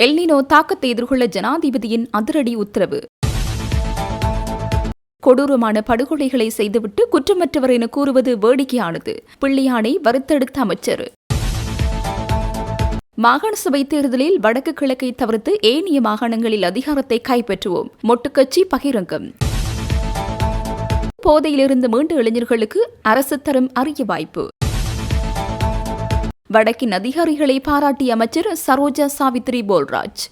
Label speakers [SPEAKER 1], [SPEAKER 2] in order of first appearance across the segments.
[SPEAKER 1] El Niño தாக்கத்தை எதிர்கொள்ள ஜனாதிபதியின் அதிரடி உத்தரவு. கொடூரமான படுகொலைகளை செய்துவிட்டு குற்றமற்றவர் என கூறுவது வேடிக்கையானது. பிள்ளையானை வறுத்தெடுத்த அமைச்சர். மாகாண சபை தேர்தலில் வடக்கு கிழக்கை தவிர்த்து ஏனைய மாகாணங்களில் அதிகாரத்தை கைப்பற்றுவோம். மொட்டுக்கட்சி பகிரங்கம். போதையிலிருந்து மீண்டு இளைஞர்களுக்கு அரசு தரும் அரிய வாய்ப்பு. வடக்கின் அதிகாரிகளை பாராட்டிய அமைச்சர் சரோஜா சாவித்ரி போல்ராஜ்.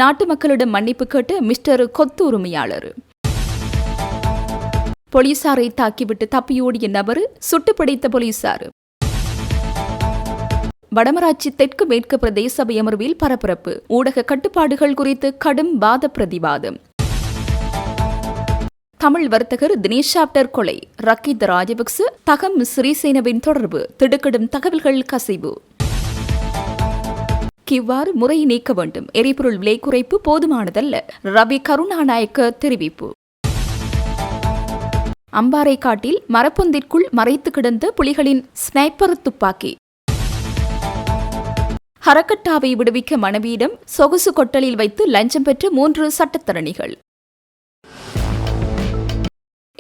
[SPEAKER 1] நாட்டு மக்களிடம் மன்னிப்பு கேட்ட மிஸ்டர் கொத்து உரிமையாளர். போலீசாரை தாக்கிவிட்டு தப்பியோடிய நபர் சுட்டுப்பிடித்த போலீசார். வடமராட்சி தெற்கு மேற்கு பிரதேச சபை அமர்வில் பரபரப்பு. ஊடக கட்டுப்பாடுகள் குறித்து கடும் வாத பிரதிவாதம். தமிழ் வர்த்தகர் தினேஷ் சாப்டர் கொலை. ரக்கித் ராஜபக்ச தகம் சிறிசேனவின் தொடர்பு. திடுக்கிடும் தகவல்கள் கசிவு. இவ்வாறு முறை நீக்க வேண்டும். எரிபொருள் விலை குறைப்பு போதுமானதல்ல. ரவி கருணாநாயக்க தெரிவிப்பு. அம்பாறை காட்டில் மரப்பொந்திற்குள் மறைத்து கிடந்த புலிகளின் ஸ்னைப்பர் துப்பாக்கி. ஹரக்கட்டாவை விடுவிக்க மனைவியிடம் சொகுசு கொட்டலில் வைத்து லஞ்சம் பெற்ற 3 சட்டத்தரணிகள்.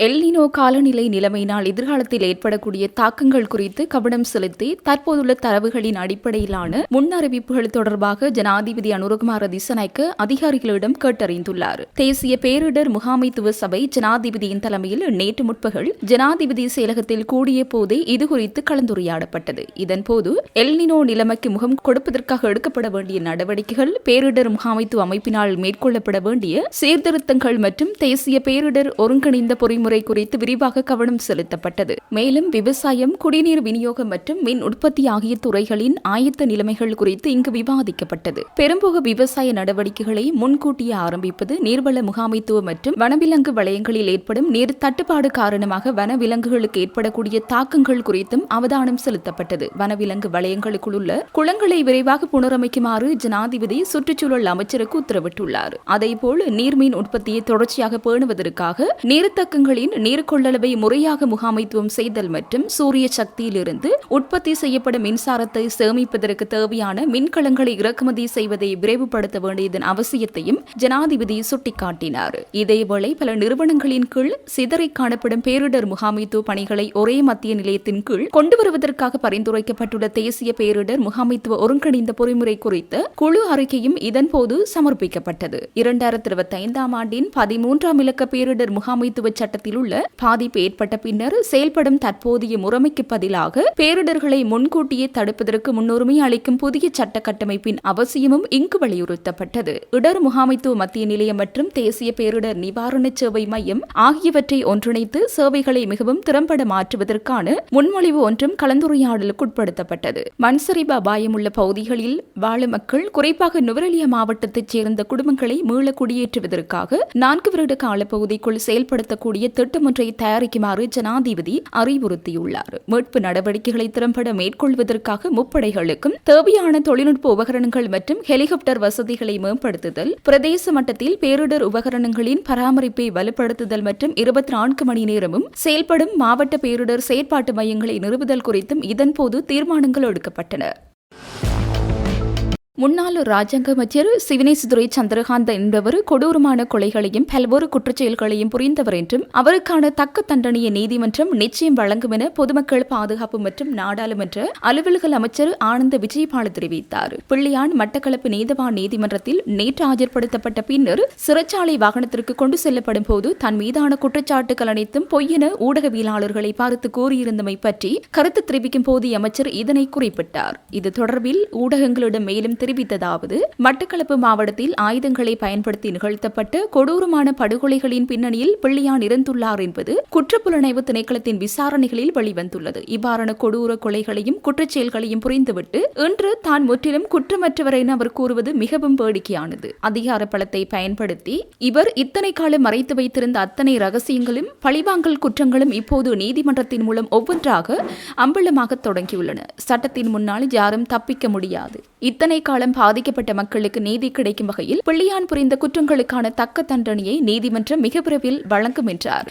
[SPEAKER 1] எல்னினோ காலநிலை நிலைமையினால் எதிர்காலத்தில் ஏற்படக்கூடிய தாக்கங்கள் குறித்து கவனம் செலுத்தி தற்போதுள்ள தரவுகளின் அடிப்படையிலான முன்னறிவிப்புகள் தொடர்பாக ஜனாதிபதி அனுரகுமார திசநாயக்க அதிகாரிகளிடம் கேட்டறிந்துள்ளார். தேசிய பேரிடர் முகாமைத்துவ சபை ஜனாதிபதியின் தலைமையில் நேற்று முற்பகல் ஜனாதிபதி செயலகத்தில் கூடிய போதே இதுகுறித்து கலந்துரையாடப்பட்டது. இதன்போது எல்னினோ நிலைமைக்கு முகம் கொடுப்பதற்காக எடுக்கப்பட வேண்டிய நடவடிக்கைகள், பேரிடர் முகாமைத்துவ அமைப்பினால் மேற்கொள்ளப்பட வேண்டிய சீர்திருத்தங்கள் மற்றும் தேசிய பேரிடர் ஒருங்கிணைந்த பொறிமுறை குறித்து விரிவாக கவனம் செலுத்தப்பட்டது. மேலும் விவசாயம், குடிநீர் விநியோகம் மற்றும் மின் உற்பத்தி ஆகிய துறைகளின் ஆயத்த நிலைமைகள் குறித்து இங்கு விவாதிக்கப்பட்டது. பெரும்போக விவசாய நடவடிக்கைகளை முன்கூட்டியே ஆரம்பிப்பது, நீர்வள முகாமைத்துவம் மற்றும் வனவிலங்கு வலயங்களில் ஏற்படும் நீர் தட்டுப்பாடு காரணமாக வனவிலங்குகளுக்கு ஏற்படக்கூடிய தாக்கங்கள் குறித்தும் அவதானம் செலுத்தப்பட்டது. வனவிலங்கு வலயங்களுக்குள் உள்ள குளங்களை விரைவாக புனரமைக்குமாறு ஜனாதிபதி சுற்றுச்சூழல் அமைச்சருக்கு உத்தரவிட்டுள்ளார். அதேபோல் நீர்மீன் உற்பத்தியை தொடர்ச்சியாக பேணுவதற்காக நீர்த்தக்கங்கள் நீர் கொள்ளளவை முறையாக முகாமைத்துவம் செய்தல் மற்றும் சூரிய சக்தியிலிருந்து உற்பத்தி செய்யப்படும் மின்சாரத்தை சேமிப்பதற்கு தேவையான மின்கலங்களை இறக்குமதி செய்வதை விரைவுபடுத்த வேண்டியதன் அவசியத்தையும் ஜனாதிபதி சுட்டிக்காட்டினார். இதேவேளை பல நிறுவனங்களின் கீழ் சிதறி காணப்படும் பேரிடர் முகாமைத்துவ பணிகளை ஒரே மத்திய நிலையத்தின் கீழ் கொண்டு வருவதற்காக பரிந்துரைக்கப்பட்டுள்ள தேசிய பேரிடர் முகாமைத்துவ ஒருங்கிணைந்த பொறிமுறை குறித்த குழு அறிக்கையும் இதன்போது சமர்ப்பிக்கப்பட்டது. 2025 ஆண்டின் 13ஆம் இலக்க பேரிடர் முகாமைத்துவ சட்டத்தில் உள்ள பாதிப்பு ஏற்பட்ட பின்னர் செயல்படும் தற்போதைய முறைமைக்கு பதிலாக பேரிடர்களை முன்கூட்டியே தடுப்பதற்கு முன்னுரிமை அளிக்கும் புதிய சட்ட கட்டமைப்பின் அவசியமும் இங்கு வலியுறுத்தப்பட்டது. இடர் முகாமைத்துவ மத்திய நிலையம் மற்றும் தேசிய பேரிடர் நிவாரண சேவை மையம் ஆகியவற்றை ஒன்றிணைத்து சேவைகளை மிகவும் திறம்பட மாற்றுவதற்கான முன்மொழிவு ஒன்றும் கலந்துரையாடலுக்கு உட்படுத்தப்பட்டது. மண்சரிவு அபாயம் உள்ள பகுதிகளில் வாழும் மக்கள், குறிப்பாக நுவரெலியா மாவட்டத்தைச் சேர்ந்த குடும்பங்களை மீள குடியேற்றுவதற்காக 4 வருட காலப்பகுதிக்குள் செயல்படுத்தக்கூடிய திட்டம் ஒன்றை தயாரிக்குமாறு ஜனாதிபதி அறிவுறுத்தியுள்ளார். மீட்பு நடவடிக்கைகளை திறம்பட மேற்கொள்வதற்காக முப்படைகளுக்கும் தேவையான தொழில்நுட்ப உபகரணங்கள் மற்றும் ஹெலிகாப்டர் வசதிகளை மேம்படுத்துதல், பிரதேச மட்டத்தில் பேரிடர் உபகரணங்களின் பராமரிப்பை வலுப்படுத்துதல் மற்றும் 24 மணி நேரமும் செயல்படும் மாவட்ட பேரிடர் செயற்பாட்டு மையங்களை நிறுவுதல் குறித்தும் இதன்போது தீர்மானங்கள் எடுக்கப்பட்டன. முன்னாள் ராஜாங்க அமைச்சர் சிவனேசுதுரை சந்திரகாந்த என்பவர் கொடூரமான கொலைகளையும் பல்வேறு குற்றச்செயல்களையும் புரிந்தவர் என்றும் அவருக்கான தக்க தண்டனையை நீதிமன்றம் நிச்சயம் வழங்கும் என பொதுமக்கள் பாதுகாப்பு மற்றும் நாடாளுமன்ற அலுவல்கள் அமைச்சர் ஆனந்த விஜயபால தெரிவித்தார். பிள்ளையான் மட்டக்களப்பு நீதவான் நீதிமன்றத்தில் நேற்று ஆஜர்படுத்தப்பட்ட பின்னர் சிறைச்சாலை வாகனத்திற்கு கொண்டு செல்லப்படும் போது தன் மீதான குற்றச்சாட்டுகள் அனைத்தும் பொய்யென ஊடகவியலாளர்களை பார்த்து கூறியிருந்தமை பற்றி கருத்து தெரிவிக்கும் போது அமைச்சர் இதனை குறிப்பிட்டார். இது தொடர்பில் ஊடகங்களிடம் மேலும் தெரிவித்ததாவது: மட்டக்களப்பு மாவட்டத்தில் ஆயுதங்களை பயன்படுத்தி நிகழ்த்தப்பட்ட கொடூரமான படுகொலைகளின் பின்னணியில் பிள்ளையான் இறந்துள்ளார் என்பது குற்றப்புலனாய்வு திணைக்களத்தின் விசாரணைகளில் வெளிவந்துள்ளது. இவ்வாறான கொடூர கொலைகளையும் குற்றச்செயல்களையும் புரிந்துவிட்டு இன்று தான் முற்றிலும் குற்றமற்றவர் என அவர் கூறுவது மிகவும் வேடிக்கையானது. அதிகார பலத்தை பயன்படுத்தி இவர் இத்தனை காலம் மறைத்து வைத்திருந்த அத்தனை ரகசியங்களும் பழிவாங்கல் குற்றங்களும் இப்போது நீதிமன்றத்தின் மூலம் ஒவ்வொன்றாக அம்பலமாக தொடங்கியுள்ளன. சட்டத்தின் முன்னால் யாரும் தப்பிக்க முடியாது. இத்தனை காலம் பாதிக்கப்பட்ட மக்களுக்கு நீதி கிடைக்கும் வகையில் பிள்ளையான் புரிந்த குற்றங்களுக்கான தக்க தண்டனையை நீதிமன்றம் மிக விரைவில் வழங்கும் என்றார்.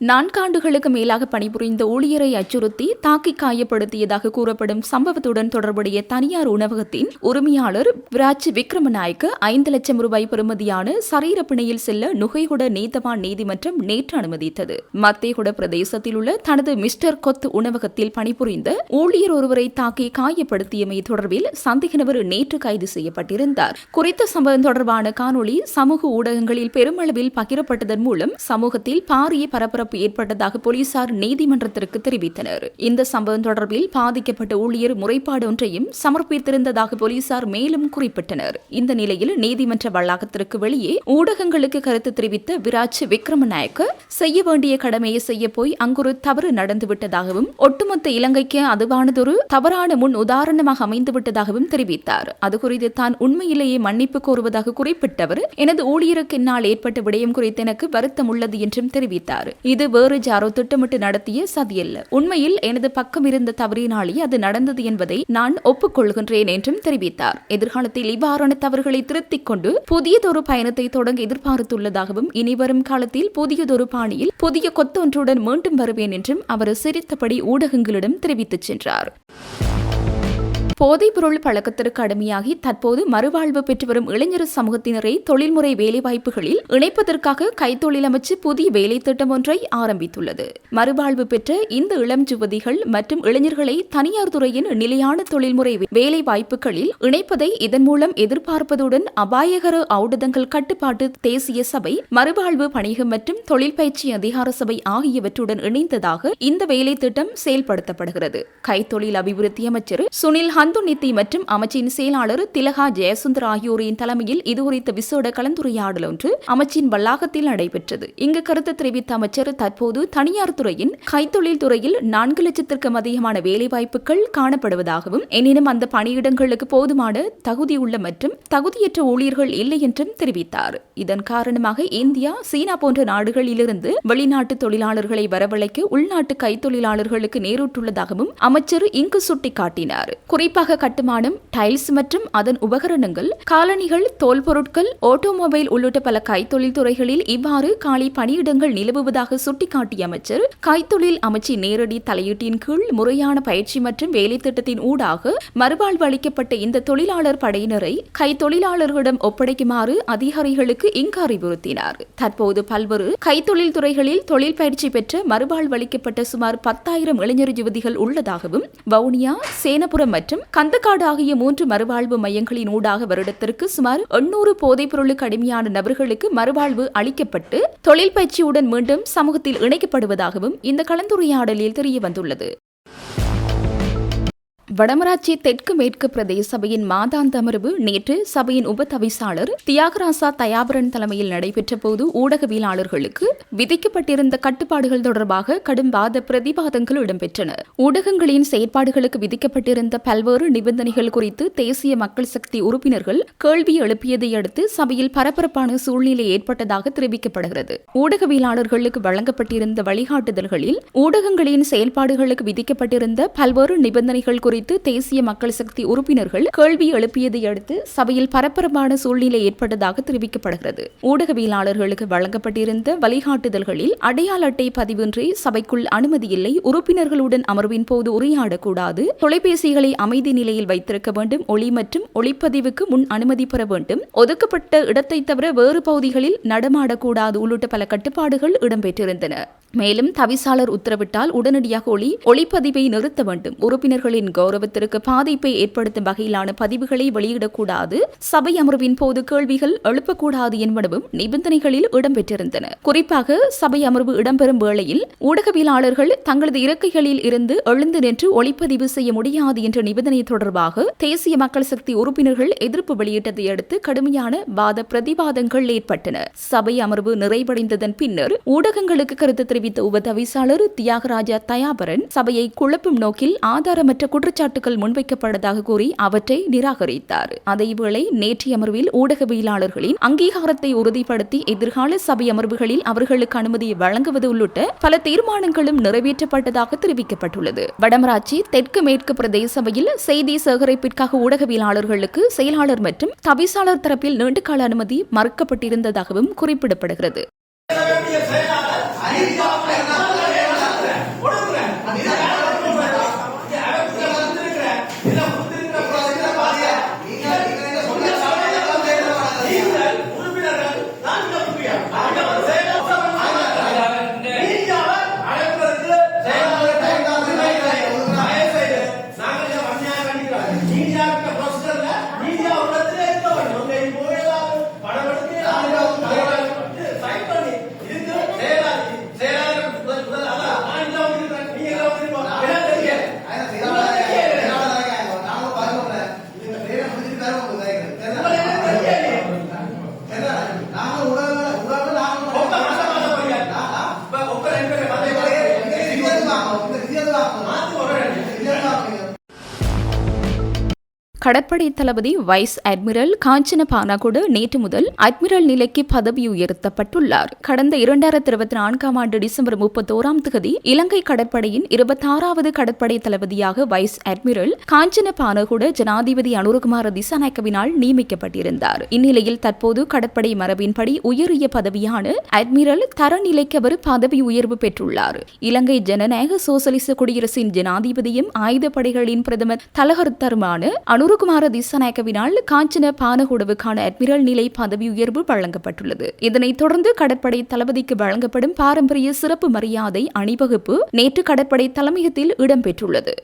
[SPEAKER 1] 4 ஆண்டுகளுக்கு மேலாக பணிபுரிந்த ஊழியரை அச்சுறுத்தி தாக்கி காயப்படுத்தியதாக கூறப்படும் சம்பவத்துடன் தொடர்புடைய தனியார் உணவகத்தின் உரிமையாளர் விராஜ் விக்ரமநாயக்க 5 லட்சம் ரூபாய் பெறுமதியான சரீர பிணையில் செல்ல நுகைகுட நீதவான் நீதிமன்றம் நேற்று அனுமதித்தது. மத்தேகுட பிரதேசத்தில் உள்ள தனது மிஸ்டர் கொத் உணவகத்தில் பணிபுரிந்த ஊழியர் ஒருவரை தாக்கி காயப்படுத்தியமை தொடர்பில் சந்தேக நபர் நேற்று கைது செய்யப்பட்டிருந்தார். குறித்த சம்பவம் தொடர்பான காணொளி சமூக ஊடகங்களில் பெருமளவில் பகிரப்பட்டதன் மூலம் சமூகத்தில் பாரிய பரபரப்பு ஏற்பட்டதாக போலீசார் நீதிமன்றத்திற்கு தெரிவித்தனர். இந்த சம்பவம் தொடர்பில் பாதிக்கப்பட்ட ஊழியர் முறைப்பாடு ஒன்றையும் சமர்ப்பித்திருந்ததாக போலீசார் மேலும் குறிப்பிட்டனர். இந்த நிலையில் நீதிமன்ற வளாகத்திற்கு வெளியே ஊடகங்களுக்கு கருத்து தெரிவித்த விராஜ் விக்ரமநாயக்க செய்ய வேண்டிய கடமையை செய்ய போய் அங்கொரு தவறு நடந்துவிட்டதாகவும் ஒட்டுமொத்த இலங்கைக்கு அதுவானதொரு தவறான முன் உதாரணமாக அமைந்துவிட்டதாகவும் தெரிவித்தார். அதுகுறித்து தான் உண்மையிலேயே மன்னிப்பு கோருவதாக குறிப்பிட்டவர் எனது ஊழியருக்கு என்னால் ஏற்பட்ட விடயம் குறித்து எனக்கு வருத்தம் உள்ளது என்றும் தெரிவித்தார். இது வேறு யாரோ திட்டமிட்டு நடத்திய சதியல்ல. உண்மையில் எனது பக்கம் இருந்த தவறினாலே அது நடந்தது என்பதை நான் ஒப்புக்கொள்கின்றேன் என்றும் தெரிவித்தார். எதிர்காலத்தில் இவ்வாறான தவறுகளை திருத்திக் கொண்டு புதியதொரு பயணத்தை தொடங்க எதிர்பார்த்துள்ளதாகவும் இனிவரும் காலத்தில் புதியதொரு பாணியில் புதிய கொத்தொன்றுடன் மீண்டும் வருவேன் என்றும் அவர் சிரித்தபடி ஊடகங்களிடம் தெரிவித்துச் சென்றார். போதைப்பொருள் பழக்கத்திற்கு அடிமையாகி தற்போது மறுவாழ்வு பெற்று வரும் இளைஞர் சமூகத்தினரை தொழில்முறை வேலைவாய்ப்புகளில் இணைப்பதற்காக கைத்தொழில் அமைச்சு புதிய வேலை திட்டம் ஒன்றை ஆரம்பித்துள்ளது. மறுவாழ்வு பெற்ற இந்த இளம் யுவதிகள் மற்றும் இளைஞர்களை தனியார் துறையின் நிலையான தொழில்முறை வேலை வாய்ப்புகளில் இணைப்பதை இதன் மூலம் எதிர்பார்ப்பதுடன் அபாயகர ஊடகங்கள் கட்டுப்பாட்டு தேசிய சபை, மறுவாழ்வு பணிகம் மற்றும் தொழில் பயிற்சி அதிகார சபை ஆகியவற்றுடன் இணைந்ததாக இந்த வேலை திட்டம் செயல்படுத்தப்படுகிறது. கைத்தொழில் அபிவிருத்தி அமைச்சர் சுனில் ஹந்துநித்தி மற்றும் அமைச்சின் செயலாளர் திலகா ஜெயசுந்தர் ஆகியோரின் தலைமையில் இதுகுறித்த விசேட கலந்துரையாடல் ஒன்று அமைச்சின் வளாகத்தில் நடைபெற்றது. இங்கு கருத்து தெரிவித்த அமைச்சர் தற்போது தனியார் துறையின் கைத்தொழில் துறையில் 4 லட்சத்திற்கும் அதிகமான வேலைவாய்ப்புகள் காணப்படுவதாகவும் எனினும் அந்த பணியிடங்களுக்கு போதுமான தகுதியுள்ள மற்றும் தகுதியற்ற ஊழியர்கள் இல்லை என்றும் தெரிவித்தார். இதன் காரணமாக இந்தியா, சீனா போன்ற நாடுகளிலிருந்து வெளிநாட்டு தொழிலாளர்களை வரவழைக்க உள்நாட்டு கைத்தொழிலாளர்களுக்கு நேரிட்டுள்ளதாகவும் அமைச்சர் இங்கு சுட்டிக்காட்டினார். குறிப்பாக கட்டுமானம், டைல்ஸ் மற்றும் அதன் உபகரணங்கள், காலணிகள், தோல் பொருட்கள், ஆட்டோமொபைல் உள்ளிட்ட பல கைத்தொழில் துறைகளில் இவ்வாறு காலி பணியிடங்கள் நிலவுவதாக சுட்டிக்காட்டிய அமைச்சர் கைத்தொழில் அமைச்சின் நேரடி தலையீட்டின் கீழ் முறையான பயிற்சி மற்றும் வேலை திட்டத்தின் ஊடாக மறுவாழ்வு அளிக்கப்பட்ட இந்த தொழிலாளர் படையினரை கைத்தொழிலாளர்களிடம் ஒப்படைக்குமாறு அதிகாரிகளுக்கு இங்கு அறிவுறுத்தினார். தற்போது பல்வேறு கைத்தொழில் துறைகளில் தொழில் பயிற்சி பெற்ற மறுவாழ்வு அளிக்கப்பட்ட சுமார் 10,000 இளைஞர் யுவதிகள் உள்ளதாகவும் வவுனியா, சேனபுரம் மற்றும் கந்தக்காடு ஆகிய 3 மறுவாழ்வு மையங்களின் ஊடாக வருடத்திற்கு சுமார் 800 போதைப் பொருளுக்கு அடிமையான நபர்களுக்கு மறுவாழ்வு அளிக்கப்பட்டு தொழில் பயிற்சியுடன் மீண்டும் சமூகத்தில் இணைக்கப்படுவதாகவும் இந்த கலந்துரையாடலில் தெரியவந்துள்ளது. வடமராட்சி தெற்கு மேற்கு பிரதேச சபையின் மாதாந்த அமர்வு நேற்று சபையின் உப தவிசாளர் தியாகராசா தயாபரன் தலைமையில் நடைபெற்ற போது ஊடகவியலாளர்களுக்கு விதிக்கப்பட்டிருந்த கட்டுப்பாடுகள் தொடர்பாக கடும் வாத பிரதிவாதங்கள் இடம்பெற்றன. ஊடகங்களின் செயற்பாடுகளுக்கு விதிக்கப்பட்டிருந்த பல்வேறு நிபந்தனைகள் குறித்து தேசிய மக்கள் சக்தி உறுப்பினர்கள் கேள்வி எழுப்பியதை அடுத்து சபையில் பரபரப்பான சூழ்நிலை ஏற்பட்டதாக தெரிவிக்கப்படுகிறது. ஊடகவியலாளர்களுக்கு வழங்கப்பட்டிருந்த வழிகாட்டுதல்களில் ஊடகங்களின் செயல்பாடுகளுக்கு விதிக்கப்பட்டிருந்த பல்வேறு நிபந்தனைகள் குறித்து தேசிய மக்கள் சக்தி உறுப்பினர்கள் கேள்வி எழுப்பியதை அடுத்து சபையில் பரபரப்பான சூழ்நிலை ஏற்பட்டதாக தெரிவிக்கப்படுகிறது. ஊடகவியலாளர்களுக்கு வழங்கப்பட்டிருந்த வழிகாட்டுதல்களில் அடையாள அட்டை பதிவின்றி சபைக்குள் அனுமதி இல்லை, உறுப்பினர்களுடன் அமர்வின் போது உரையாடக்கூடாது, தொலைபேசிகளை அமைதி நிலையில் வைத்திருக்க வேண்டும், ஒளி மற்றும் ஒளிப்பதிவுக்கு முன் அனுமதி பெற வேண்டும், ஒதுக்கப்பட்ட இடத்தை தவிர வேறு பகுதிகளில் நடமாடக்கூடாது உள்ளிட்ட பல கட்டுப்பாடுகள் இடம்பெற்றிருந்தன. மேலும் தவிசாளர் உத்தரவிட்டால் உடனடியாக ஒளிப்பதிவை நிறுத்த வேண்டும், உறுப்பினர்களின் கௌரவத்திற்கு பாதிப்பை ஏற்படுத்தும் வகையிலான பதிவுகளை வெளியிடக்கூடாது, சபை அமர்வின் போது கேள்விகள் எழுப்பக்கூடாது என்பனவும் நிபந்தனைகளில் இடம்பெற்றிருந்தன. குறிப்பாக சபை அமர்வு இடம்பெறும் வேளையில் ஊடகவியலாளர்கள் தங்களது இருக்கைகளில் இருந்து எழுந்து நின்று ஒளிப்பதிவு செய்ய முடியாது என்ற நிபந்தனை தொடர்பாக தேசிய மக்கள் சக்தி உறுப்பினர்கள் எதிர்ப்பு வெளியிட்டதை அடுத்து கடுமையான வாத பிரதிவாதங்கள் ஏற்பட்டன. சபை அமர்வு நிறைவடைந்ததன் பின்னர் ஊடகங்களுக்கு கருத்து தெரிவித்த உப தவிசாளர் தியாகராஜா தயாபரன் சபையை குழப்பும் நோக்கில் ஆதாரமற்ற குற்றச்சாட்டுகள் முன்வைக்கப்பட்டதாக கூறி அவற்றை நிராகரித்தார். அதேவேளை நேற்றைய அமர்வில் ஊடகவியலாளர்களின் அங்கீகாரத்தை உறுதிப்படுத்தி எதிர்கால சபை அமர்வுகளில் அவர்களுக்கு அனுமதியை வழங்குவது உள்ளிட்ட பல தீர்மானங்களும் நிறைவேற்றப்பட்டதாக தெரிவிக்கப்பட்டுள்ளது. வடமராட்சி தெற்கு மேற்கு பிரதேச சபையில் செய்தி சேகரிப்பிற்காக ஊடகவியலாளர்களுக்கு செயலாளர் மற்றும் தவிசாளர் தரப்பில் நீண்டகால அனுமதி மறுக்கப்பட்டிருந்ததாகவும் குறிப்பிடப்படுகிறது. கடற்படை தளபதி வைஸ் அட்மிரல் காஞ்சன பானகொடு நேற்று முதல் அட்மிரல் நிலைக்கு பதவி உயர்த்தப்பட்டுள்ளார். கடந்த 2024 ஆண்டு டிசம்பர் 31 இலங்கை கடற்படையின் 26வது கடற்படை தளபதியாக வைஸ் அட்மிரல் காஞ்சன பானகொடு ஜனாதிபதி அனுரகுமார திசாநாயக்கவினால் நியமிக்கப்பட்டிருந்தார். இந்நிலையில் தற்போது கடற்படை மரபின்படி உயரிய பதவியான அட்மிரல் தரநிலைக்கு அவர் பதவி உயர்வு பெற்றுள்ளார். இலங்கை ஜனநாயக சோசலிச குடியரசின் ஜனாதிபதியும் ஆயுதப்படைகளின் பிரதமர் தலகர்த்தருமான அனுரகுமார திசாநாயக்கவினால் காஞ்சன பானகொடுவுக்கான அட்மிரல் நிலை பதவி உயர்வு வழங்கப்பட்டுள்ளது. இதனைத் தொடர்ந்து கடற்படை தளபதிக்கு வழங்கப்படும் பாரம்பரிய சிறப்பு மரியாதை அணிவகுப்பு நேற்று கடற்படை தலைமையகத்தில் இடம்பெற்றுள்ளது.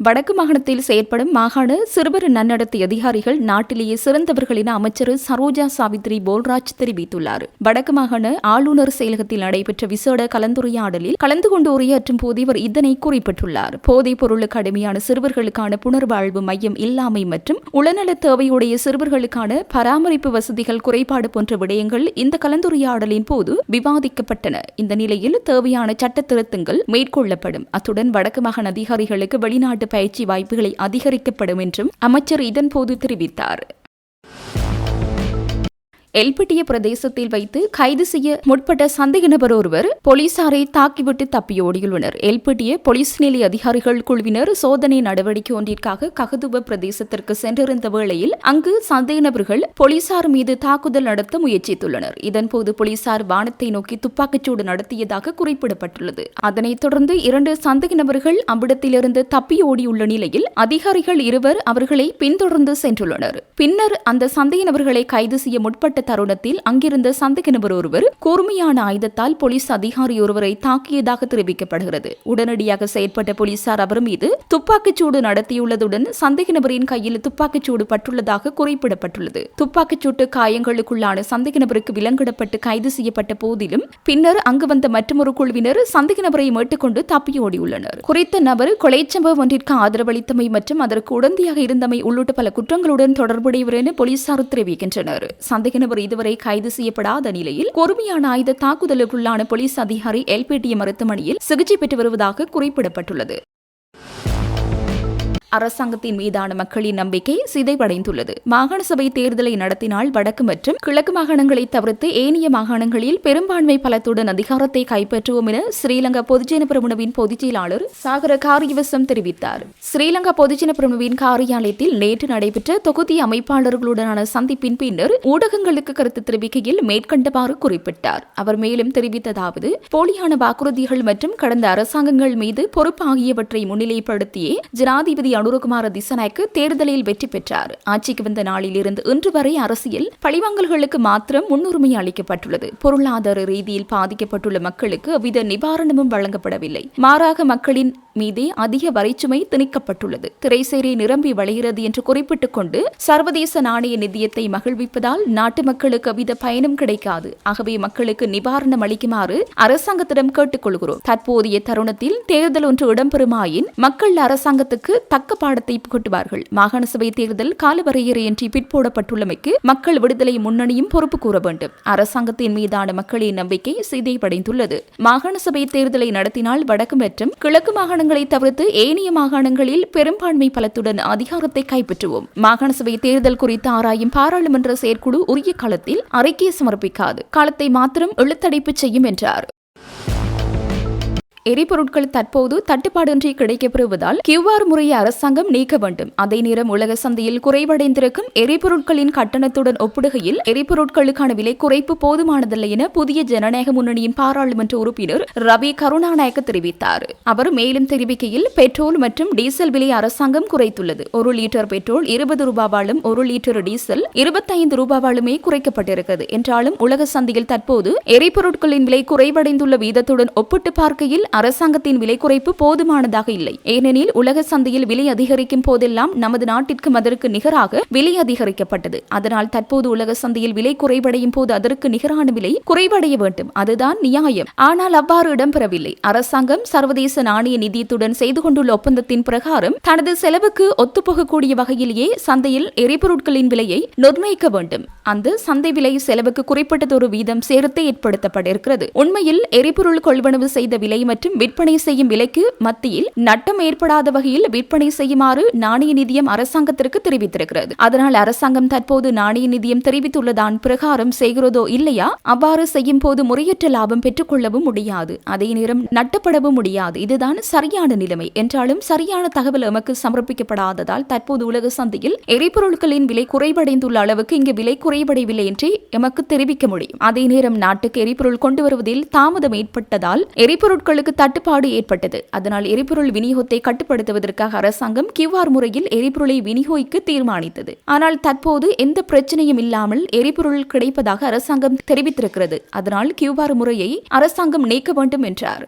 [SPEAKER 1] வடக்கு மாகாணத்தில் செயற்படும் மாகாண சிறுவர் நன்னடத்தை அதிகாரிகள் நாட்டிலேயே சிறந்தவர்கள் என அமைச்சர் சரோஜா சாவித்ரி போல்ராஜ் தெரிவித்துள்ளார். வடக்கு மாகாண ஆளுநர் செயலகத்தில் நடைபெற்ற விசேட கலந்துரையாடலில் கலந்து கொண்டு உரையாற்றும் போது இவர் இதனை குறிப்பிட்டுள்ளார். போதைப் பொருளுக்கு அடிமையான சிறுவர்களுக்கான புனர்வாழ்வு மையம் இல்லாமை மற்றும் உளநல தேவையுடைய சிறுவர்களுக்கான பராமரிப்பு வசதிகள் குறைபாடு போன்ற விடயங்கள் இந்த கலந்துரையாடலின் போது விவாதிக்கப்பட்டன. இந்த நிலையில் தேவையான சட்ட திருத்தங்கள் மேற்கொள்ளப்படும். அத்துடன் வடக்கு மாகாண அதிகாரிகளுக்கு வெளிநாட்டு பயிற்சி வாய்ப்புகளை அதிகரிக்கப்படும் என்றும் அமைச்சர் இதன்போது தெரிவித்தார். எல்பிட்டிய பிரதேசத்தில் வைத்து கைது செய்ய முற்பட்ட சந்தேக நபர் ஒருவர் போலீசாரை தாக்கிவிட்டு தப்பியோடியுள்ளனர். எல்பிட்டிய போலீஸ் நிலைய அதிகாரிகள் குழுவினர் சோதனை நடவடிக்கை ஒன்றிற்காக ககதுவ பிரதேசத்திற்கு சென்றிருந்த வேளையில் அங்கு சந்தேக நபர்கள் போலீசார் மீது தாக்குதல் நடத்த முயற்சித்துள்ளனர். இதன்போது போலீசார் வானத்தை நோக்கி துப்பாக்கிச்சூடு நடத்தியதாக குறிப்பிடப்பட்டுள்ளது. அதனைத் தொடர்ந்து 2 சந்தேக நபர்கள் அவ்விடத்திலிருந்து தப்பியோடியுள்ள நிலையில் அதிகாரிகள் இருவர் அவர்களை பின்தொடர்ந்து சென்றுள்ளனர். பின்னர் அந்த சந்தேக நபர்களை கைது செய்ய முற்பட்ட தருணத்தில் அங்கிருந்த சந்தேக நபர் ஒருவர் கூர்மையான ஆயுதத்தால் போலீஸ் அதிகாரி ஒருவரை தாக்கியதாக தெரிவிக்கப்படுகிறது. உடனடியாக செயற்பட்ட போலீசார் அவர் மீது துப்பாக்கிச்சூடு நடத்தியுள்ளதுடன் சந்தேக நபரின் கையில் துப்பாக்கிச்சூடு பட்டுள்ளதாக குறிப்பிடப்பட்டுள்ளது. துப்பாக்கிச்சூட்டு காயங்களுக்குள்ளான சந்தேக நபருக்கு விலங்கிடப்பட்டு கைது செய்யப்பட்ட போதிலும் பின்னர் அங்கு வந்த மற்றொரு குழுவினர் சந்தேக நபரை மீட்டுக்கொண்டு தப்பியோடியுள்ளனர். குறித்த நபர் கொலைச்சம்பவம் ஒன்றிற்கு ஆதரவளித்தமை மற்றும் அதற்கு உடந்தையாக இருந்தமை உள்ளிட்ட பல குற்றங்களுடன் தொடர்புடையவர் என போலீசார் தெரிவிக்கின்றனர். சந்தேக நபர் இதுவரை கைது செய்யப்படாத நிலையில் கொடுமையான ஆயுத தாக்குதலுக்குள்ளான போலீஸ் அதிகாரி எல்பிட்டிய மருத்துவமனையில் சிகிச்சை பெற்று வருவதாக குறிப்பிடப்பட்டுள்ளது. அரசாங்கத்தின் மீதான மக்களின் நம்பிக்கை சிதைவடைந்துள்ளது. மாகாண சபை தேர்தலை நடத்தினால் வடக்கு மற்றும் கிழக்கு மாகாணங்களை தவிர்த்து ஏனைய மாகாணங்களில் பெரும்பான்மை பலத்துடன் அதிகாரத்தை கைப்பற்றுவோம் என ஸ்ரீலங்கா பொதுஜன பிரமுனவின் பொதுச் செயலாளர் சாகர காரியவசம் தெரிவித்தார். ஸ்ரீலங்கா பொதுஜன பிரமுனவின் காரியாலயத்தில் நேற்று நடைபெற்ற தொகுதி அமைப்பாளர்களுடனான சந்திப்பின் பின்னர் ஊடகங்களுக்கு கருத்து தெரிவிக்கையில் மேற்கண்டவாறு குறிப்பிட்டார். அவர் மேலும் தெரிவித்ததாவது, போலியான வாக்குறுதிகள் மற்றும் கடந்த அரசாங்கங்கள் மீது பொறுப்பு ஆகியவற்றை முன்னிலைப்படுத்தியே ஜனாதிபதி அனுரகுமார திசாநாயக்க தேர்தலில் வெற்றி பெற்றார். ஆட்சிக்கு வந்த நாளில் இருந்து இன்று வரை அரசியல் பழிவாங்கல்களுக்கு மாத்திரம் முன்னுரிமை அளிக்கப்பட்டுள்ளது. பொருளாதார ரீதியில் பாதிக்கப்பட்டுள்ள மக்களுக்கு எவ்வித நிவாரணமும் வழங்கப்படவில்லை. மாறாக மக்களின் மீதே அதிக வரிச்சுமை திணிக்கப்பட்டுள்ளது. திரைசேரி நிரம்பி வளைகிறது என்று குறிப்பிட்டுக் கொண்டு சர்வதேச நாணய நிதியத்தை மகிழ்விப்பதால் நாட்டு மக்களுக்கு எவ்வித பயனும் கிடைக்காது. ஆகவே மக்களுக்கு நிவாரணம் அளிக்குமாறு அரசாங்கத்திடம் கேட்டுக்கொள்கிறோம். தற்போதைய தருணத்தில் தேர்தல் ஒன்று இடம்பெறுமாயின் மக்கள் அரசாங்கத்துக்கு தக்க பாடத்தை புகட்டுவார்கள். மாகாண சபை தேர்தல் காலவரையறையின்றி பிற்போடப்பட்டுள்ளமைக்கு மக்கள் விடுதலை முன்னணியும் பொறுப்பு கூற வேண்டும். அரசாங்கத்தின் மீதான மக்களின் நம்பிக்கை சிதைவடைந்துள்ளது. மாகாண சபை தேர்தலை நடத்தினால் வடக்கு மற்றும் கிழக்கு மாகாணங்களை தவிர்த்து ஏனைய மாகாணங்களில் பெரும்பான்மை பலத்துடன் அதிகாரத்தை கைப்பற்றுவோம். மாகாண சபை தேர்தல் குறித்து ஆராயும் பாராளுமன்ற செயற்குழு உரிய காலத்தில் அறிக்கையை சமர்ப்பிக்காது. காலத்தை மாத்திரம் இழுத்தடைப்பு செய்யும் என்றார். எரிபொருட்கள் தற்போது தட்டுப்பாடின்றி கிடைக்கப்பெறுவதால் QR முறையை அரசாங்கம் நீக்க வேண்டும். அதே நேரம் உலக சந்தையில் குறைவடைந்திருக்கும் எரிபொருட்களின் கட்டணத்துடன் ஒப்பிடுகையில் எரிபொருட்களுக்கான விலை குறைப்பு போதுமானதில்லை என புதிய ஜனநாயக முன்னணியின் பாராளுமன்ற உறுப்பினர் ரவி கருணாநாயக்க தெரிவித்தார். அவர் மேலும் தெரிவிக்கையில் பெட்ரோல் மற்றும் டீசல் விலை அரசாங்கம் குறைத்துள்ளது. 1 லிட்டர் பெட்ரோல் 20 ரூபாவாலும் 1 லிட்டர் டீசல் 25 ரூபாவாலுமே குறைக்கப்பட்டிருக்கிறது. என்றாலும் உலக சந்தையில் தற்போது எரிபொருட்களின் விலை குறைவடைந்துள்ள வீதத்துடன் ஒப்பிட்டு பார்க்கையில் அரசாங்கத்தின் விலை குறைப்பு போதுமானதாக இல்லை. ஏனெனில் உலக சந்தையில் விலை அதிகரிக்கும் போதெல்லாம் நமது நாட்டிற்கும் அதற்கு நிகராக விலை அதிகரிக்கப்பட்டது. அதனால் தற்போது உலக சந்தையில் விலை குறைவடையும் போது அதற்கு நிகரான விலை குறைவடைய வேண்டும். அதுதான் நியாயம். ஆனால் அவ்வாறு இடம்பெறவில்லை. அரசாங்கம் சர்வதேச நாணய நிதியத்துடன் செய்து கொண்டுள்ள ஒப்பந்தத்தின் பிரகாரம் தனது செலவுக்கு ஒத்துப்போகக்கூடிய வகையிலேயே சந்தையில் எரிபொருட்களின் விலையை நிர்ணயிக்க வேண்டும். அந்த சந்தை விலை செலவுக்கு குறிப்பிட்டதொரு வீதம் சேர்த்து ஏற்படுத்தப்பட்டிருக்கிறது. உண்மையில் எரிபொருள் கொள்வனவு செய்த விலை மற்றும் விற்பனை செய்யும் விலைக்கு மத்தியில் நட்டம் ஏற்படாத வகையில் விற்பனை செய்யுமாறு நாணய நிதியம் அரசாங்கத்திற்கு தெரிவித்திருக்கிறது. அதனால் அரசாங்கம் தற்போது நாணய நிதியம் தெரிவித்துள்ளதான் பிரகாரம் செய்கிறதோ இல்லையா, அவ்வாறு செய்யும் போது முறையற்ற லாபம் பெற்றுக் கொள்ளவும் முடியாது, அதே நேரம் நட்டப்படவும் முடியாது. இதுதான் சரியான நிலைமை. என்றாலும் சரியான தகவல் எமக்கு சமர்ப்பிக்கப்படாததால் தற்போது உலக சந்தையில் எரிபொருட்களின் விலை குறைவடைந்துள்ள அளவுக்கு இங்கு விலை குறைவடையவில்லை என்று எமக்கு தெரிவிக்க முடியும். அதே நேரம் நாட்டுக்கு எரிபொருள் கொண்டு வருவதில் தாமதம் ஏற்பட்டதால் எரிபொருட்களுக்கு தட்டுப்பாடு ஏற்பட்டது. அதனால் எரிபொருள் விநியோகத்தை கட்டுப்படுத்துவதற்காக அரசாங்கம் QR முறையில் எரிபொருளை விநியோகிக்க தீர்மானித்தது. ஆனால் தற்போது எந்த பிரச்சனையும் இல்லாமல் எரிபொருள் கிடைப்பதாக அரசாங்கம் தெரிவித்திருக்கிறது. அதனால் QR முறையை அரசாங்கம் நீக்க வேண்டும் என்றார்.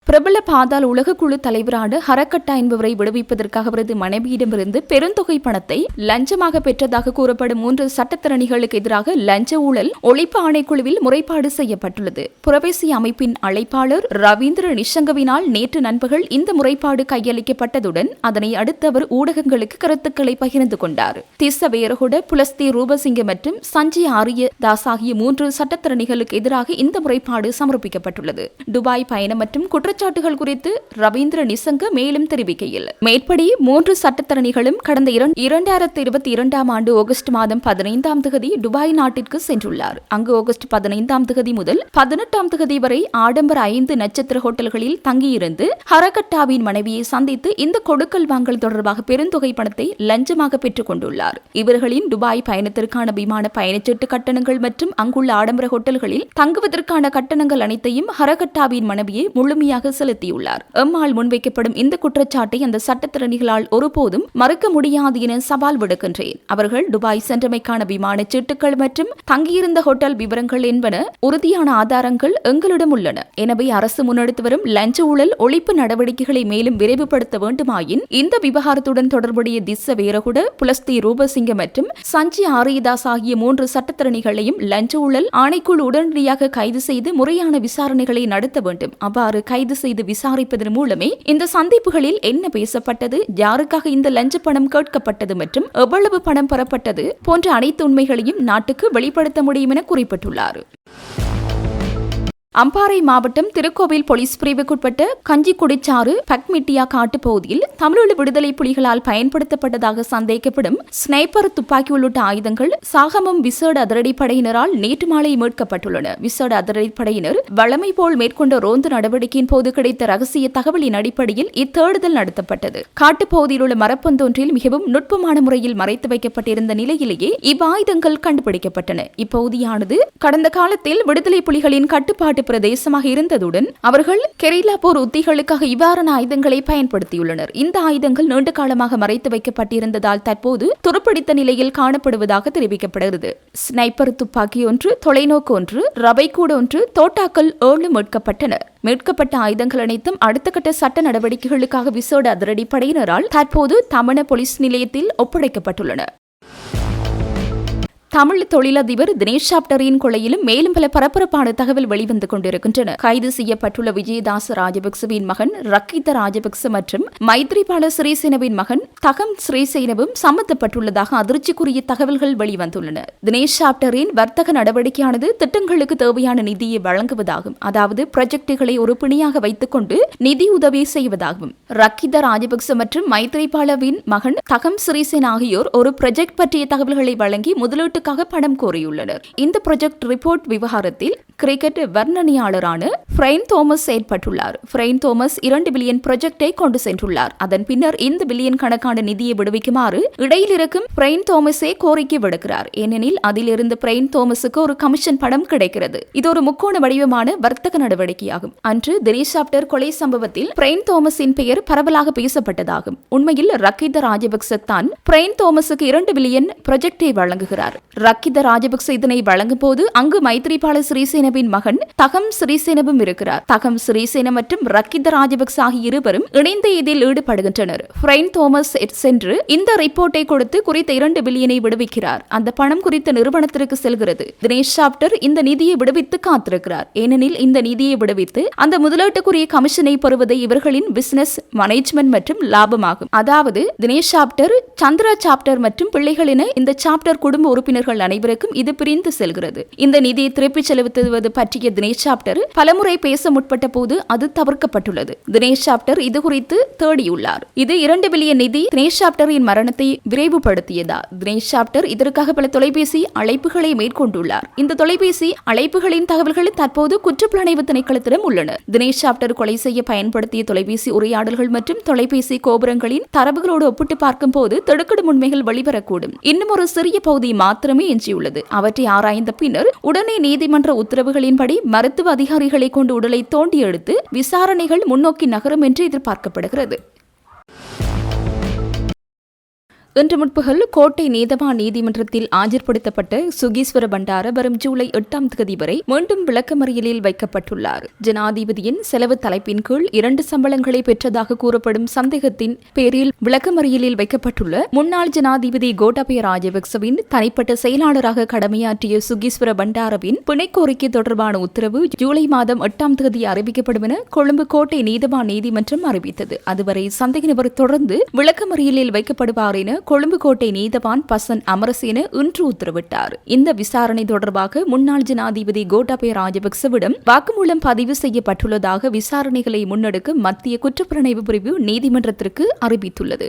[SPEAKER 1] பிரபல பாதாள உலகக்குழு தலைவரான ஹரக்கட்டா என்பவரை விடுவிப்பதற்காக அவரது மனைவியிடமிருந்து பெருந்தொகை பணத்தை லஞ்சமாக பெற்றதாக கூறப்படும் 3 சட்டத்திறனிகளுக்கு எதிராக லஞ்ச ஊழல் ஒழிப்பு ஆணைக்குழுவில் முறைப்பாடு செய்யப்பட்டுள்ளது. புரவேசி அமைப்பின் அழைப்பாளர் ரவீந்திர நிஷங்கவினால் நேற்று நண்பகல் இந்த முறைப்பாடு கையளிக்கப்பட்டதுடன் அதனை அடுத்து அவர் ஊடகங்களுக்கு கருத்துக்களை பகிர்ந்து கொண்டார். திஸ்ஸ வேரகுட, புலஸ்தி ரூபசிங்க மற்றும் சஞ்சய் ஆரிய தாஸ் ஆகிய 3 சட்டத்திறனிகளுக்கு எதிராக இந்த முறைப்பாடு சமர்ப்பிக்கப்பட்டுள்ளது. துபாய் பயணம் மற்றும் குற்றச்சாட்டுகள் குறித்து ரவீந்திர நிசங்க மேலும் தெரிவிக்கையில், மேற்படி 3 சட்டத்தரணிகளும் கடந்த 2022 ஆண்டு ஆகஸ்ட் மாதம் 15ஆம் தேதி துபாய் நாட்டிற்கு சென்றுள்ளார். அங்கு ஆகஸ்ட் 15ஆம் தேதி முதல் 18ஆம் தேதி வரை ஆடம்பர 5 நட்சத்திர ஹோட்டல்களில் தங்கியிருந்து ஹரகட்டாவின் மனைவியை சந்தித்து இந்த கொடுக்கல் வாங்கல் தொடர்பாக பெருந்தொகை பணத்தை லஞ்சமாக பெற்றுக் கொண்டுள்ளார். இவர்களின் துபாய் பயணத்திற்கான விமான பயணச்சீட்டு கட்டணங்கள் மற்றும் அங்குள்ள ஆடம்பர ஹோட்டல்களில் தங்குவதற்கான கட்டணங்கள் அனைத்தையும் ஹரகட்டாவின் மனைவியை முழுமையாக செலுத்தியுள்ளார். எம்மால் முன்வைக்கப்படும் இந்த குற்றச்சாட்டை அந்த சட்டத்திறனிகளால் ஒருபோதும் மறுக்க முடியாது என சவால் விடுக்கின்றேன். அவர்கள் துபாய் சென்றமைக்கான விமான சீட்டுகள் மற்றும் தங்கியிருந்த ஹோட்டல் விவரங்கள் என்பன உறுதியான ஆதாரங்கள் எங்களிடம் உள்ளன. எனவே அரசு முன்னெடுத்து வரும் லஞ்ச ஊழல் ஒழிப்பு நடவடிக்கைகளை மேலும் விரைவுபடுத்த வேண்டுமாயின் இந்த விவகாரத்துடன் தொடர்புடைய திஸ்ஸ வேரகுட, புலஸ்தி ரூபசிங்க மற்றும் சஞ்சய் ஆரியதாஸ் ஆகிய 3 சட்டத்திறனிகளையும் லஞ்ச ஊழல் ஆணைக்குழு உடனடியாக கைது செய்து முறையான விசாரணைகளை நடத்த வேண்டும். அவ்வாறு கைது செய்து விசாரிப்பதன் மூலமே இந்த சந்திப்புகளில் என்ன பேசப்பட்டது, யாருக்காக இந்த லஞ்ச பணம் கேட்கப்பட்டது மற்றும் எவ்வளவு பணம் பெறப்பட்டது போன்ற அனைத்து உண்மைகளையும் நாட்டுக்கு வெளிப்படுத்த முடியும் என குறிப்பிட்டுள்ளார். அம்பாறை மாவட்டம் திருக்கோவில் போலீஸ் பிரிவுக்குட்பட்ட கஞ்சிக்குடிச்சாறு பக்மிட்டியா காட்டு பகுதியில் தமிழீழ விடுதலை புலிகளால் பயன்படுத்தப்பட்டதாக சந்தேகிக்கப்படும் ஸ்னைப்பர் துப்பாக்கி உள்ளிட்ட ஆயுதங்கள் சாகமம் விசேட அதிரடிப்படையினரால் நேற்று மாலை மீட்கப்பட்டுள்ளன. விசேட அதிரடிப்படையினர் வழமை போல் மேற்கொண்ட ரோந்து நடவடிக்கையின் போது கிடைத்த ரகசிய தகவலின் அடிப்படையில் இத்தேடுதல் நடத்தப்பட்டது. காட்டுப்பகுதியில் உள்ள மரப்பொந்தொன்றில் மிகவும் நுட்பமான முறையில் மறைத்து வைக்கப்பட்டிருந்த நிலையிலேயே இவ்வாயுதங்கள் கண்டுபிடிக்கப்பட்டன. இப்பகுதியானது கடந்த காலத்தில் விடுதலை புலிகளின் கட்டுப்பாட்டு பிரதேசமாக இருந்ததுடன் அவர்கள் கெரில்லா போர் உத்திகளுக்காக இவ்வாறான ஆயுதங்களை பயன்படுத்தியுள்ளனர். இந்த ஆயுதங்கள் நீண்ட காலமாக மறைத்து வைக்கப்பட்டிருந்ததால் தற்போது துருப்பிடித்த நிலையில் காணப்படுவதாக தெரிவிக்கப்படுகிறது. ஸ்னைப்பர் துப்பாக்கி ஒன்று, தொலைநோக்கு ஒன்று, ரவைக்கூட ஒன்று, தோட்டாக்கள் 7 மீட்கப்பட்டன. மீட்கப்பட்ட ஆயுதங்கள் அனைத்தும் அடுத்த கட்ட சட்ட நடவடிக்கைகளுக்காக விசேட அதிரடிப்படையினரால் தற்போது தமண போலீஸ் நிலையத்தில் ஒப்படைக்கப்பட்டுள்ளன. தமிழ் தொழிலதிபர் தினேஷ் சாப்டரின் கொலையிலும் மேலும் பல பரபரப்பான தகவல் வெளிவந்து கொண்டிருக்கின்றன. கைது செய்யப்பட்டுள்ள விஜயதாச ராஜபக்சவின் மகன் ரக்கித ராஜபக்ச மற்றும் மைத்ரிபால சிறிசேனவின் மகன் தகம் சிறிசேனவும் சம்பந்தப்பட்டுள்ளதாக அதிர்ச்சிக்குரிய தகவல்கள் வெளிவந்துள்ளன. தினேஷ் சாப்டரின் வர்த்தக நடவடிக்கையானது திட்டங்களுக்கு தேவையான நிதியை வழங்குவதாகும், அதாவது ப்ராஜெக்டுகளை ஒரு பிணியாக வைத்துக் கொண்டு நிதி உதவி செய்வதாகும். ரக்கித ராஜபக்ச மற்றும் மைத்ரிபாலவின் மகன் தகம் சிறிசேன ஆகியோர் ஒரு ப்ராஜெக்ட் பற்றிய தகவல்களை வழங்கி முதலீட்டு இதற்காக பணம் கோரியுள்ளனர். இந்த ப்ராஜெக்ட் ரிப்போர்ட் விவகாரத்தில் கிரிக்கெட் வர்ணனையாளரான ஃப்ரைன் தோமஸ் செயற்பட்டுள்ளார். ஃப்ரைன் தோமஸ் 2 பில்லியன் ப்ராஜெக்டை கொண்டு சென்றுள்ளார். அதன் பின்னர் இந்த பில்லியன் கணக்கான நிதியை விடுவிக்குமாறு இடையில் இருக்கும் ஃப்ரைன் தோமஸே கோரிக்கை விடுக்கிறார். ஏனெனில் அதிலிருந்து ஃப்ரைன் தோமஸுக்கு ஒரு கமிஷன் பணம் கிடைக்கிறது. இது ஒரு முக்கோண வடிவமான வர்த்தக நடவடிக்கையாகும். அன்று தினேஷ் சாப்டர் கொலை சம்பவத்தில் ஃப்ரைன் தோமஸின் பெயர் பரவலாக பேசப்பட்டதாகும். உண்மையில் ரக்கித ராஜபக்ச தான் ஃப்ரைன் தோமஸுக்கு 2 பில்லியன் ப்ராஜெக்டை வழங்குகிறார். ரக்கித ராஜபக்ச இதனை வழங்கும் போது அங்கு மைத்ரிபால சிறிசேனவின் மகன் தகம் சிறிசேனவும் இருக்கிறார். தகம் சிறிசேன மற்றும் ரக்கித ராஜபக்ச ஆகிய இருவரும் இணைந்து இதில் ஈடுபடுகின்றனர். ஃப்ரைன் தோமஸ் சென்று இந்த ரிப்போர்ட்டை கொடுத்து குறித்த 2 பில்லியனை விடுவிக்கிறார். அந்த பணம் குறித்த நிறுவனத்திற்கு செல்கிறது. தினேஷ் சாப்டர் இந்த நிதியை விடுவித்து காத்திருக்கிறார். ஏனெனில் இந்த நிதியை விடுவித்து அந்த முதலீட்டுக்குரிய கமிஷனை பெறுவதை இவர்களின் பிசினஸ் மேனேஜ்மெண்ட் மற்றும் லாபமாகும். அதாவது தினேஷ் சாப்டர், சந்திரா சாப்டர் மற்றும் பிள்ளைகள் என இந்த சாப்டர் குடும்ப உறுப்பினர்கள் அனைவருக்கும் இது பிரிந்து செல்கிறது. இந்த நிதியை திருப்பிச் செலுத்துவது பற்றிய தினேஷ் சாப்டர் பலமுறை பேச முற்பட்ட போது அது தவிர்க்கப்பட்டுள்ளது. தினேஷ் சாப்டர் இது குறித்து தேடியுள்ளார். இது 2 பில்லியன் நிதி தினேஷ் சாப்டரின் மரணத்தை விரைவுபடுத்தியதா? தினேஷ் சாப்டர் இதற்காக பல தொலைபேசி அழைப்புகளை மேற்கொண்டுள்ளார். இந்த தொலைபேசி அழைப்புகளின் தகவல்கள் தற்போது குற்றப்புலனாய்வு திணைக்களத்திடம் உள்ளன. தினேஷ் சாப்டர் கொலை செய்ய பயன்படுத்திய தொலைபேசி உரையாடல்கள் மற்றும் தொலைபேசி கோபுரங்களின் தரவுகளோடு ஒப்பிட்டு பார்க்கும் போது திடுக்கிடும் உண்மைகள் வெளிவரக்கூடும். இன்னும் ஒரு சிறிய பகுதி மாத்திரமே எஞ்சியுள்ளது. அவற்றை ஆராய்ந்த பின்னர் உடனே நீதிமன்ற உத்தரவுகளின்படி மருத்துவ அதிகாரிகளை கொண்டு உடலை தோண்டி எடுத்து விசாரணைகள் முன்னோக்கி நகரும் என்று எதிர்பார்க்கப்படுகிறது. இன்று முற்பகல் கோட்டை நீதவான் நீதிமன்றத்தில் ஆஜர்படுத்தப்பட்ட சுகீஸ்வர பண்டார வரும் ஜூலை 8ஆம் தேதி வரை மீண்டும் விளக்கமறியலில் வைக்கப்பட்டுள்ளார். ஜனாதிபதியின் செலவு தலைப்பின் கீழ் 2 சம்பளங்களை பெற்றதாக கூறப்படும் சந்தேகத்தின் பேரில் விளக்கமறியலில் வைக்கப்பட்டுள்ள முன்னாள் ஜனாதிபதி கோட்டாபய ராஜபக்சவின் தனிப்பட்ட செயலாளராக கடமையாற்றிய சுகீஸ்வர பண்டாரவின் பிணை கோரிக்கை தொடர்பான உத்தரவு ஜூலை மாதம் 8ஆம் தேதி அறிவிக்கப்படும் என கொழும்பு கோட்டை நீதவான் நீதிமன்றம் அறிவித்தது. அதுவரை சந்தேக நபர் தொடர்ந்து விளக்கமறியலில் வைக்கப்படுவார் என கொழும்பு கோட்டை நீதவான் பசன் அமரசேன இன்று உத்தரவிட்டார். இந்த விசாரணை தொடர்பாக முன்னாள் ஜனாதிபதி கோட்டாபய ராஜபக்சவிடம் வாக்குமூலம் பதிவு செய்யப்பட்டுள்ளதாக விசாரணைகளை முன்னெடுக்க மத்திய குற்றப்புலனாய்வு பிரிவு நீதிமன்றத்திற்கு அறிவித்துள்ளது.